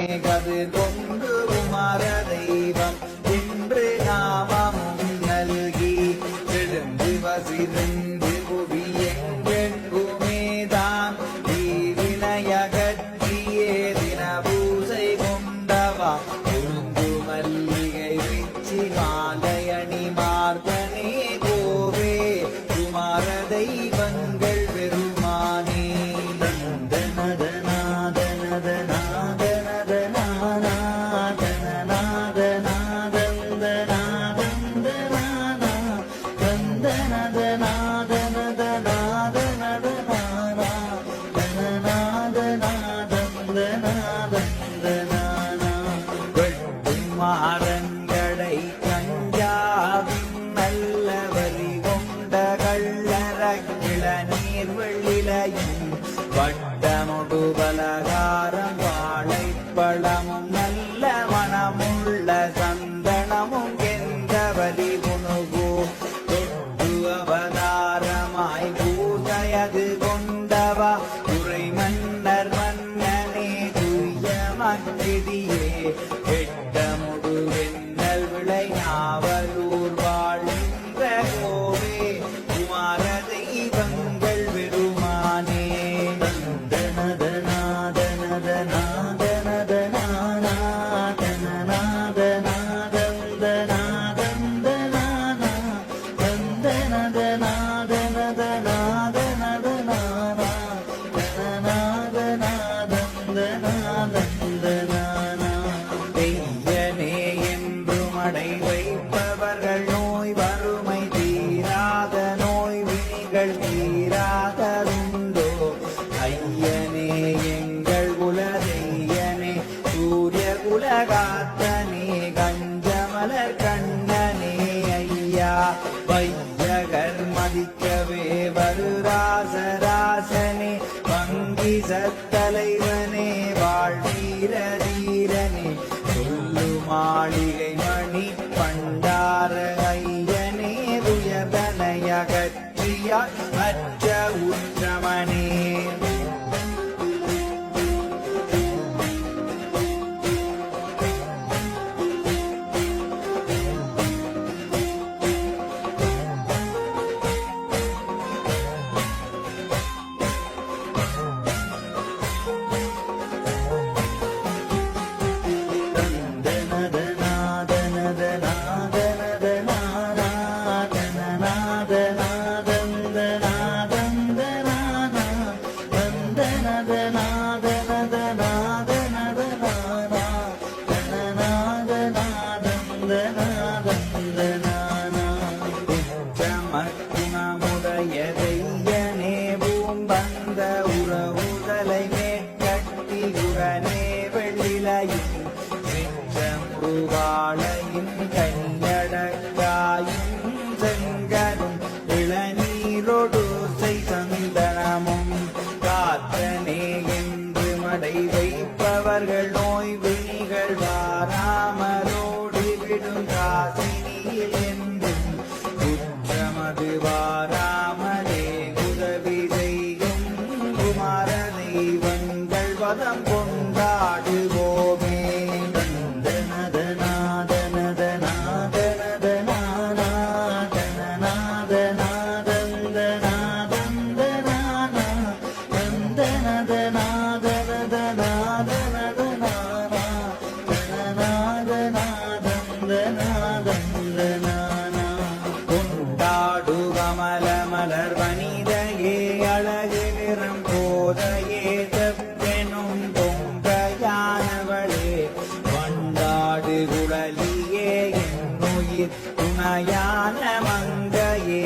கது கொண்டு குமார தெய்வம் என்று நாமமும் நல்கி எழுந்து வசிருந்து புவி எங்கெங்குமேதான் தீவினையகற்றியே தின பூசை கொண்டவா குறுந்து மல்லிகை விச்சி மாலையணி மார்கனே கோவே குமார தெய்வங்கள் பெருமானே மாறங்களை கஞ்சாவின் நல்ல வரி கொண்ட கள்ளர கிளநீர் வெள்ளிலையும் வட்டமுடு பலகாரம் வாழைப்பழமும் நல்ல மனமுள்ள சந்தனமும் கெந்தவலி புனுகோ தொட்டு அவதாரமாய் பூஜையது கொண்டவா துறை மன்னர் மன்னனே துய்ய மக்கிடியே எட்டமுடு வெண்ணல் விளை நாவலூர் வாழ்கின்ற கோவே குமார தெய்வங்கள் பெருமானே தெய்யனே என்றும் அடை வைப்பவர்கள் நோய் வறுமை தீராத நோய் வினிகள் தீராததுண்டோ ஐயனே எங்கள் குல தெய்யனே சூரிய குலகாத்தனே கஞ்சமலர் கண்ணனே ஐயா வையகர் மதிக்கவே வருராசராசனே வங்கி சத்தலைவனே வாழ்வீர தீரனே சொல்லு மாளிகை மணி பண்டார ஐயனே துயர்தனையகற்றியார் அற்ற உற்றமனே குணமுடைய தெய்யனே பூம்பந்த உறவுதலை மேற்கட்டி உரனே வெள்ளிலையும் செற்றமுருவாளையும் கையடக்காயும் செங்கரும் இளநீரோடு சந்தனமும் காத்தனே என்று மடை வைப்பவர்கள் நோய் விழிகள் வாராமலோடு விடும் காசினியில் என்றும் குற்றமது வாராமலே உதவி செய்யும் குமார தெய்வங்கள் வதம் கொண்டாடுவோமே கொண்டாடு கமல மலர் வனிதையே அழகு நிறம் போதையே செப்பெனும் பொங்கையானவளே வண்டாடு குழலியே என்னுயிர் துணையான மங்கையே